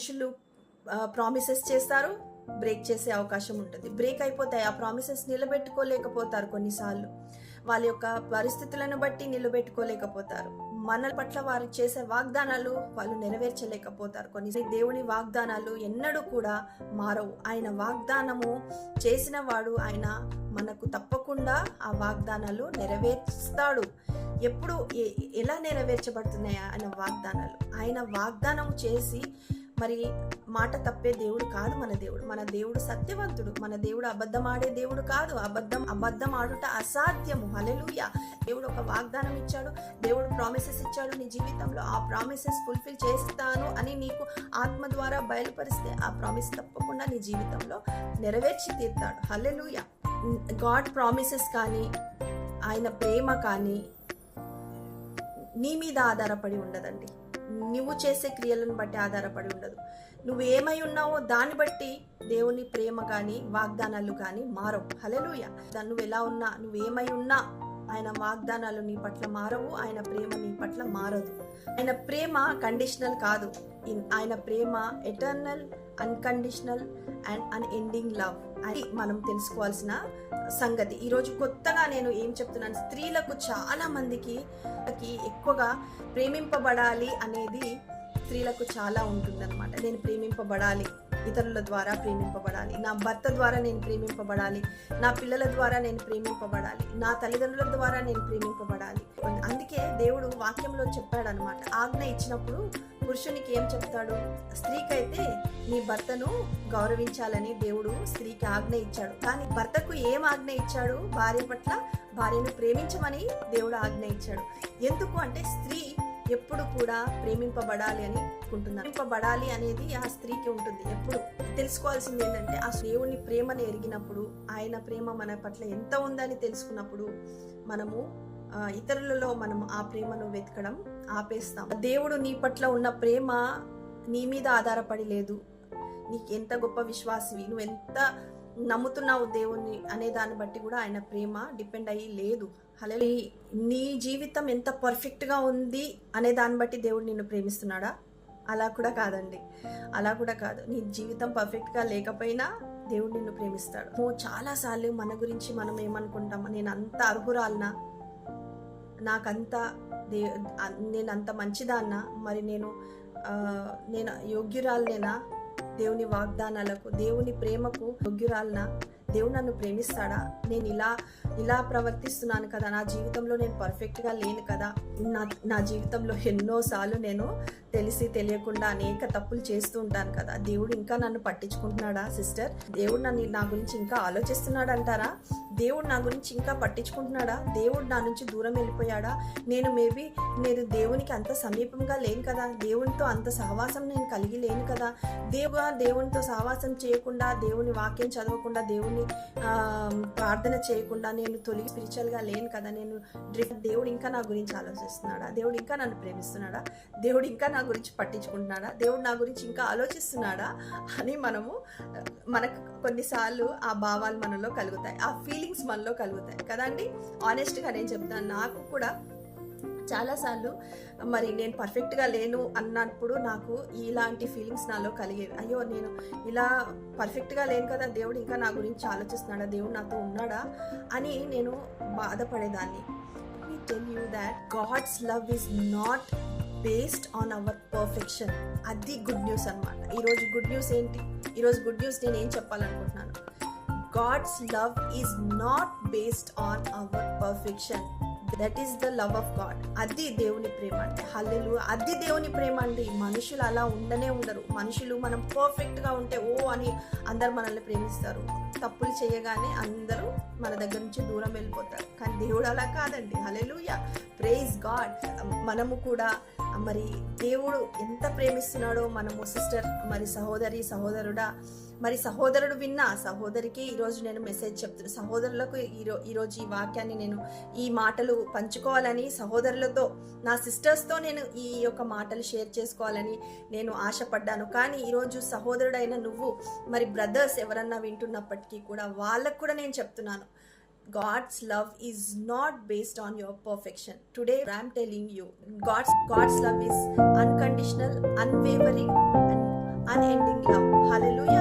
మనుషులు ప్రామిసెస్ చేస్తారు, బ్రేక్ చేసే అవకాశం ఉంటుంది. బ్రేక్ అయిపోతాయి, ఆ ప్రామిసెస్ నిలబెట్టుకోలేకపోతారు. కొన్నిసార్లు వాళ్ళ యొక్క పరిస్థితులను బట్టి నిలబెట్టుకోలేకపోతారు. మన పట్ల వారు చేసే వాగ్దానాలు వాళ్ళు నెరవేర్చలేకపోతారు. కొన్ని దేవుని వాగ్దానాలు ఎన్నడూ కూడా మారవు. ఆయన వాగ్దానము చేసిన వాడు, ఆయన మనకు తప్పకుండా ఆ వాగ్దానాలు నెరవేర్స్తాడు. ఎప్పుడు ఎలా నెరవేర్చబడుతున్నాయి ఆయన వాగ్దానాలు? ఆయన వాగ్దానం చేసి మరి మాట తప్పే దేవుడు కాదు మన దేవుడు సత్యవంతుడు. మన దేవుడు అబద్ధం ఆడే దేవుడు కాదు. అబద్ధం ఆడుట అసాధ్యము. హల్లెలూయా. దేవుడు ఒక వాగ్దానం ఇచ్చాడు, దేవుడు ప్రామిసెస్ ఇచ్చాడు నీ జీవితంలో. ఆ ప్రామిసెస్ ఫుల్ఫిల్ చేస్తాను అని నీకు ఆత్మ ద్వారా బయలుపరిస్తే ఆ ప్రామిస్ తప్పకుండా నీ జీవితంలో నెరవేర్చి తీర్తాడు. హల్లెలూయా. గాడ్ ప్రామిసెస్ కానీ ఆయన ప్రేమ కానీ నీ మీద ఆధారపడి ఉండదండి. నువ్వు చేసే క్రియలను బట్టి ఆధారపడి ఉండదు. నువ్వు ఏమై ఉన్నావో దాన్ని బట్టి దేవుని ప్రేమ కానీ వాగ్దానాలు కానీ మారవు. హల్లెలూయా. నువ్వు ఎలా ఉన్నా, నువ్వేమై ఉన్నా ఆయన వాగ్దానాలు నీ పట్ల మారవు, ఆయన ప్రేమ నీ పట్ల మారదు. ఆయన ప్రేమ కండిషనల్ కాదు. ఆయన ప్రేమ eternal, unconditional and unending love అని మనం తెలుసుకోవాల్సిన సంగతి. ఈరోజు కొత్తగా నేను ఏం చెప్తున్నాను, స్త్రీలకు చాలా మందికి ఎక్కువగా ప్రేమింపబడాలి అనేది స్త్రీలకు చాలా ఉంటుందన్నమాట. నేను ప్రేమింపబడాలి, ఇతరుల ద్వారా ప్రేమింపబడాలి, నా భర్త ద్వారా నేను ప్రేమింపబడాలి, నా పిల్లల ద్వారా నేను ప్రేమింపబడాలి, నా తల్లిదండ్రుల ద్వారా నేను ప్రేమింపబడాలి. అందుకే దేవుడు వాక్యంలో చెప్పాడు అనమాట. ఆజ్ఞ ఇచ్చినప్పుడు పురుషునికి ఏం చెప్తాడు? స్త్రీకైతే నీ భర్తను గౌరవించాలని దేవుడు స్త్రీకి ఆజ్ఞ ఇచ్చాడు. కానీ భర్తకు ఏం ఆజ్ఞ ఇచ్చాడు? భార్య పట్ల భార్యను ప్రేమించమని దేవుడు ఆజ్ఞ ఇచ్చాడు. ఎందుకు అంటే స్త్రీ ఎప్పుడు కూడా ప్రేమింపబడాలి అని అనుకుంటున్నాను. ప్రేమింపబడాలి అనేది ఆ స్త్రీకి ఉంటుంది. ఎప్పుడు తెలుసుకోవాల్సింది ఏంటంటే ఆ దేవుని ప్రేమను ఎరిగినప్పుడు, ఆయన ప్రేమ మన పట్ల ఎంత ఉందని తెలుసుకున్నప్పుడు మనము ఇతరులలో మనం ఆ ప్రేమను వెతకడం ఆపేస్తాం. దేవుడు నీ పట్ల ఉన్న ప్రేమ నీ మీద ఆధారపడి లేదు. నీకు ఎంత గొప్ప విశ్వాసివి, నువ్వు ఎంత నమ్ముతున్నావు దేవుణ్ణి అనే దాన్ని బట్టి కూడా ఆయన ప్రేమ డిపెండ్ అయ్యి లేదు. హల్లెలూయా. నీ జీవితం ఎంత పర్ఫెక్ట్గా ఉంది అనే దాన్ని బట్టి దేవుడు నిన్ను ప్రేమిస్తున్నాడా? అలా కూడా కాదండి, అలా కూడా కాదు. నీ జీవితం పర్ఫెక్ట్గా లేకపోయినా దేవుడు నిన్ను ప్రేమిస్తాడు. చాలాసార్లు మన గురించి మనం ఏమనుకుంటాం, నేను అంత అర్హురాలనా, నాకంతా నేను అంత మంచిదాన్నా, మరి నేను యోగ్యురాలనేనా దేవుని వాగ్దానాలకు, దేవుని ప్రేమకు యోగ్యురాలనా? దేవుడు నన్ను ప్రేమిస్తాడా? నేను ఇలా ప్రవర్తిస్తున్నాను కదా, నా జీవితంలో నేను పర్ఫెక్ట్గా లేను కదా, నా జీవితంలో ఎన్నోసార్లు నేను తెలిసి తెలియకుండా అనేక తప్పులు చేస్తూ ఉంటాను కదా, దేవుడు ఇంకా నన్ను పట్టించుకుంటున్నాడా? సిస్టర్, దేవుడు నా గురించి ఇంకా ఆలోచిస్తున్నాడు అంటారా? దేవుడు నా గురించి ఇంకా పట్టించుకుంటున్నాడా? దేవుడు నా నుంచి దూరం వెళ్ళిపోయాడా? నేను దేవునికి అంత సమీపంగా లేను కదా, దేవునితో అంత సహవాసం నేను కలిగి లేను కదా, దేవునితో సహవాసం చేయకుండా, దేవుని వాక్యం చదవకుండా, దేవుని ప్రార్థన చేయకుండా నేను తొలగి స్పిరిచువల్గా లేను కదా, దేవుడు ఇంకా నా గురించి ఆలోచిస్తున్నాడా? దేవుడు ఇంకా నన్ను ప్రేమిస్తున్నాడా? దేవుడు ఇంకా నా గురించి పట్టించుకుంటున్నాడా? దేవుడు నా గురించి ఇంకా ఆలోచిస్తున్నాడా అని మనకు కొన్నిసార్లు ఆ భావాలు మనలో కలుగుతాయి, ఆ ఫీలింగ్స్ మనలో కలుగుతాయి కదండి. ఆనెస్ట్గా నేను చెప్తాను, నాకు కూడా చాలాసార్లు మరి నేను పర్ఫెక్ట్గా లేను అన్నప్పుడు నాకు ఇలాంటి ఫీలింగ్స్ నాలో కలిగేవి. అయ్యో, నేను ఇలా పర్ఫెక్ట్గా లేను కదా, దేవుడు ఇంకా నా గురించి ఆలోచిస్తున్నాడా, దేవుడు నాతో ఉన్నాడా అని నేను బాధపడేదాన్ని. Let me tell you that God's love is not based on our perfection. అది గుడ్ న్యూస్ అనమాట. ఈరోజు గుడ్ న్యూస్ ఏంటి? ఈరోజు గుడ్ న్యూస్ నేను ఏం చెప్పాలనుకుంటున్నాను, God's love is not based on our perfection. That is the love of God. అది దేవుని ప్రేమ అంటే. హల్లెలూయా. అది దేవుని ప్రేమ అండి. మనుషులు అలా ఉండరు. మనుషులు మనం పర్ఫెక్ట్గా ఉంటే అని అందరు మనల్ని ప్రేమిస్తారు. తప్పులు చేయగానే అందరూ మన దగ్గర నుంచి దూరం వెళ్ళిపోతారు. కానీ దేవుడు అలా కాదండి. హల్లెలూయా. Praise God. మనము కూడా మరి దేవుడు ఎంత ప్రేమిస్తున్నాడో మనము సిస్టర్, మరి సహోదరుడా, మరి సహోదరుడు విన్నా సహోదరికి ఈరోజు నేను మెసేజ్ చెప్తున్నాను. సహోదరులకు ఈరోజు ఈ వాక్యాన్ని నేను ఈ మాటలు పంచుకోవాలని, సహోదరులతో నా సిస్టర్స్తో నేను ఈ యొక్క మాటలు షేర్ చేసుకోవాలని నేను ఆశపడ్డాను. కానీ ఈరోజు సహోదరుడైన నువ్వు, మరి బ్రదర్స్ ఎవరన్నా వింటున్నప్పటికీ కూడా వాళ్ళకు కూడా నేను చెప్తున్నాను, God's love is not based on your perfection. Today I'm telling you, God's love is unconditional, unwavering and unending love. Hallelujah.